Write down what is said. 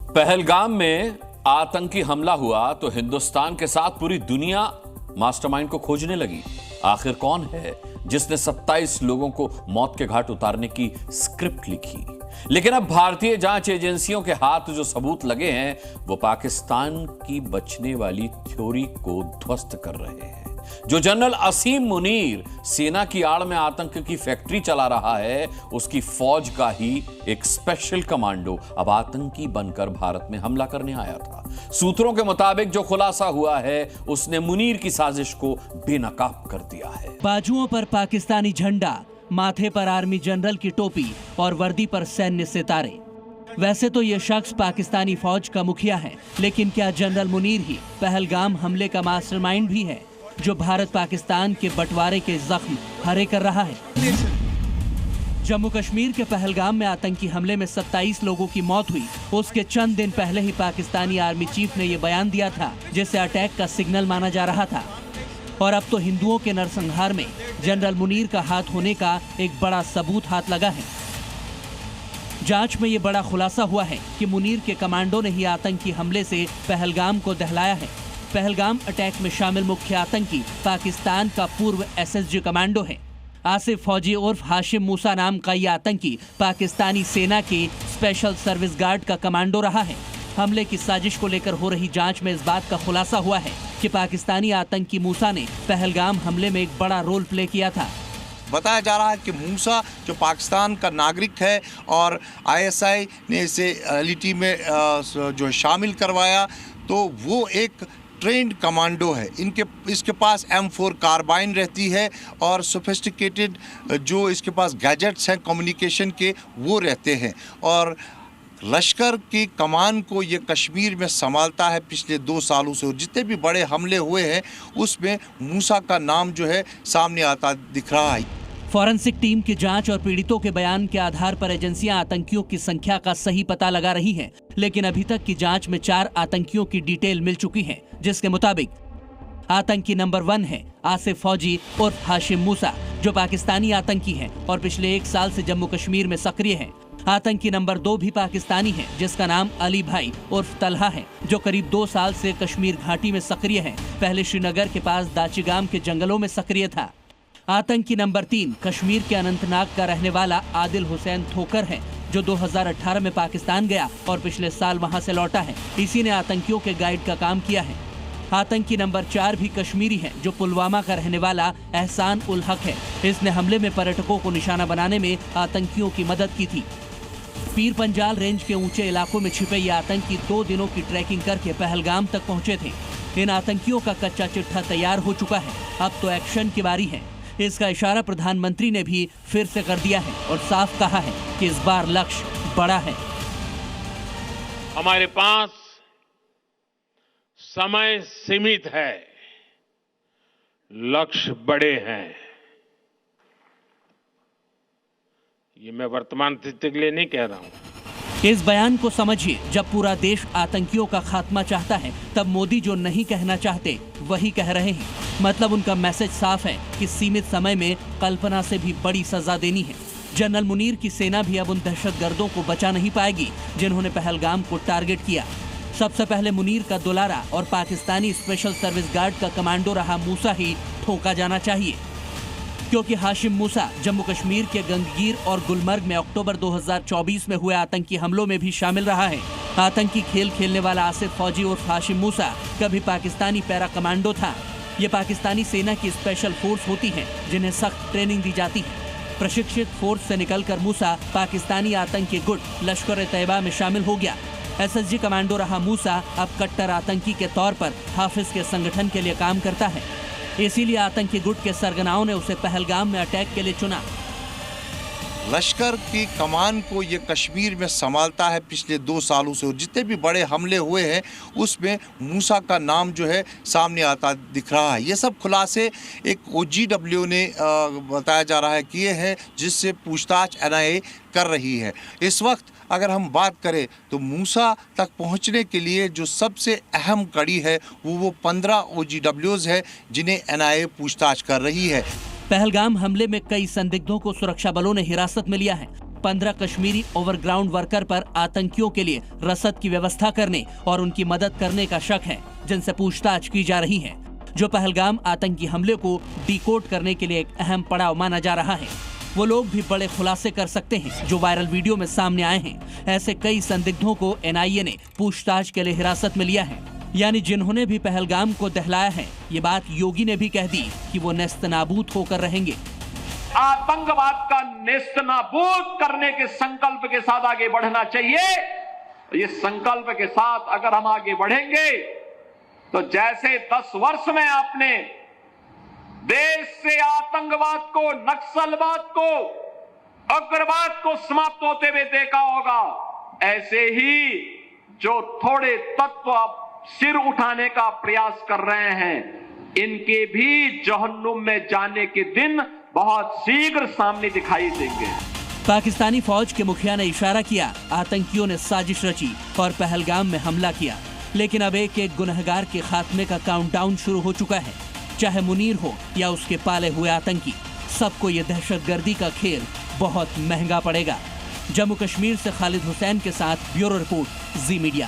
पहलगाम में आतंकी हमला हुआ तो हिंदुस्तान के साथ पूरी दुनिया मास्टरमाइंड को खोजने लगी। आखिर कौन है जिसने 27 लोगों को मौत के घाट उतारने की स्क्रिप्ट लिखी? लेकिन अब भारतीय जांच एजेंसियों के हाथ जो सबूत लगे हैं वो पाकिस्तान की बचने वाली थ्योरी को ध्वस्त कर रहे हैं। जो जनरल असीम मुनीर सेना की आड़ में आतंक की फैक्ट्री चला रहा है, उसकी फौज का ही एक स्पेशल कमांडो अब आतंकी बनकर भारत में हमला करने आया था। सूत्रों के मुताबिक जो खुलासा हुआ है उसने मुनीर की साजिश को बेनकाब कर दिया है। बाजुओं पर पाकिस्तानी झंडा, माथे पर आर्मी जनरल की टोपी और वर्दी पर सैन्य सितारे। वैसे तो ये शख्स पाकिस्तानी फौज का मुखिया है, लेकिन क्या जनरल मुनीर ही पहलगाम हमले का मास्टरमाइंड भी है, जो भारत पाकिस्तान के बंटवारे के जख्म हरे कर रहा है? जम्मू कश्मीर के पहलगाम में आतंकी हमले में 27 लोगों की मौत हुई। उसके चंद दिन पहले ही पाकिस्तानी आर्मी चीफ ने यह बयान दिया था, जिसे अटैक का सिग्नल माना जा रहा था। और अब तो हिंदुओं के नरसंहार में जनरल मुनीर का हाथ होने का एक बड़ा सबूत हाथ लगा है। जांच में यह बड़ा खुलासा हुआ है कि मुनीर के कमांडो ने ही आतंकी हमले से पहलगाम को दहलाया है। पहलगाम अटैक में शामिल मुख्य आतंकी पाकिस्तान का पूर्व एसएसजी कमांडो है। आसिफ फौजी उर्फ हाशिम मूसा नाम का ये आतंकी पाकिस्तानी सेना के स्पेशल सर्विस गार्ड का कमांडो रहा है। हमले की साजिश को लेकर हो रही जांच में इस बात का खुलासा हुआ है कि पाकिस्तानी आतंकी मूसा ने पहलगाम हमले में एक बड़ा रोल प्ले किया था। बताया जा रहा है कि मूसा जो पाकिस्तान का नागरिक है और आईएसआई ने इसे एलईटी में जो शामिल करवाया, तो वो एक ट्रेंड कमांडो है। इसके पास M4 कार्बाइन रहती है और सोफिस्टिकेटेड जो इसके पास गैजेट्स हैं कम्युनिकेशन के, वो रहते हैं। और लश्कर की कमान को ये कश्मीर में संभालता है पिछले 2 सालों से। और जितने भी बड़े हमले हुए हैं उसमें मूसा का नाम जो है सामने आता दिख रहा है। फॉरेंसिक टीम की जांच और पीड़ितों के बयान के आधार पर एजेंसियां आतंकियों की संख्या का सही पता लगा रही हैं, लेकिन अभी तक की जांच में 4 आतंकियों की डिटेल मिल चुकी है, जिसके मुताबिक आतंकी नंबर 1 है आसिफ फौजी उर्फ हाशिम मूसा, जो पाकिस्तानी आतंकी है और पिछले 1 साल से जम्मू कश्मीर में सक्रिय है। आतंकी नंबर 2 भी पाकिस्तानी है, जिसका नाम अली भाई उर्फ तलहा है, जो करीब 2 साल से कश्मीर घाटी में सक्रिय है। पहले श्रीनगर के पास दाचिगाम के जंगलों में सक्रिय था। आतंकी नंबर 3 कश्मीर के अनंतनाग का रहने वाला आदिल हुसैन थोकर है, जो 2018 में पाकिस्तान गया और पिछले साल वहां से लौटा है। इसी ने आतंकियों के गाइड का काम किया है। आतंकी नंबर 4 भी कश्मीरी है, जो पुलवामा का रहने वाला एहसान उल हक है। इसने हमले में पर्यटकों को निशाना बनाने में आतंकियों की मदद की थी। पीर पंजाल रेंज के ऊंचे इलाकों में छिपे ये आतंकी 2 दिनों की ट्रैकिंग करके पहलगाम तक पहुंचे थे। इन आतंकियों का कच्चा चिट्ठा तैयार हो चुका है, अब तो एक्शन की बारी है। इसका इशारा प्रधानमंत्री ने भी फिर से कर दिया है और साफ कहा है कि इस बार लक्ष्य बड़ा है। हमारे पास समय सीमित है, लक्ष्य बड़े हैं। ये मैं वर्तमान स्थिति के लिए नहीं कह रहा हूं। इस बयान को समझिए, जब पूरा देश आतंकियों का खात्मा चाहता है, तब मोदी जो नहीं कहना चाहते वही कह रहे हैं। मतलब उनका मैसेज साफ है कि सीमित समय में कल्पना से भी बड़ी सजा देनी है। जनरल मुनीर की सेना भी अब उन दहशतगर्दों को बचा नहीं पाएगी जिन्होंने पहलगाम को टारगेट किया। सबसे पहले मुनीर का दुलारा और पाकिस्तानी स्पेशल सर्विस गार्ड का कमांडो रहा मूसा ही ठोका जाना चाहिए, क्योंकि हाशिम मूसा जम्मू कश्मीर के गंगगीर और गुलमर्ग में अक्टूबर 2024 में हुए आतंकी हमलों में भी शामिल रहा है। आतंकी खेल खेलने वाला आसिफ फौजी और हाशिम मूसा कभी पाकिस्तानी पैरा कमांडो था। ये पाकिस्तानी सेना की स्पेशल फोर्स होती है, जिन्हें सख्त ट्रेनिंग दी जाती है। प्रशिक्षित फोर्स से निकलकर मूसा पाकिस्तानी आतंकी गुट लश्कर तैयबा में शामिल हो गया। एसएसजी कमांडो रहा मूसा अब कट्टर आतंकी के तौर पर हाफिज के संगठन के लिए काम करता है। इसीलिए आतंकी गुट के सरगनाओं ने उसे पहलगाम में अटैक के लिए चुना। लश्कर की कमान को ये कश्मीर में संभालता है पिछले 2 सालों से। और जितने भी बड़े हमले हुए हैं उसमें मूसा का नाम जो है सामने आता दिख रहा है। ये सब खुलासे एक OGW ने बताया जा रहा है कि ये है, जिससे पूछताछ NIA कर रही है। इस वक्त अगर हम बात करें तो मूसा तक पहुंचने के लिए जो सबसे अहम कड़ी है वो 15 OGWs है, जिन्हें NIA पूछताछ कर रही है। पहलगाम हमले में कई संदिग्धों को सुरक्षा बलों ने हिरासत में लिया है। 15 कश्मीरी ओवरग्राउंड वर्कर पर आतंकियों के लिए रसद की व्यवस्था करने और उनकी मदद करने का शक है, जिनसे पूछताछ की जा रही है, जो पहलगाम आतंकी हमले को डिकोड करने के लिए एक अहम पड़ाव माना जा रहा है। वो लोग भी बड़े खुलासे कर सकते हैं जो वायरल वीडियो में सामने आए हैं। ऐसे कई संदिग्धों को एनआईए ने पूछताछ के लिए हिरासत में लिया है, यानी जिन्होंने भी पहलगाम को दहलाया है। ये बात योगी ने भी कह दी कि वो नेस्तनाबूद होकर रहेंगे। आतंकवाद का नेस्तनाबूद करने के संकल्प के साथ आगे बढ़ना चाहिए। इस संकल्प के साथ अगर हम आगे बढ़ेंगे तो जैसे 10 वर्ष में आपने देश से आतंकवाद को, नक्सलवाद को, उग्रवाद को समाप्त होते हुए देखा होगा, ऐसे ही जो थोड़े तत्व अब सिर उठाने का प्रयास कर रहे हैं, इनके भी जहन्नुम में जाने के दिन बहुत शीघ्र सामने दिखाई देंगे। पाकिस्तानी फौज के मुखिया ने इशारा किया, आतंकियों ने साजिश रची और पहलगाम में हमला किया, लेकिन अब एक एक गुनहगार के खात्मे का काउंटडाउन शुरू हो चुका है। चाहे मुनीर हो या उसके पाले हुए आतंकी, सबको ये दहशतगर्दी का खेल बहुत महंगा पड़ेगा। जम्मू कश्मीर से खालिद हुसैन के साथ ब्यूरो रिपोर्ट, जी मीडिया।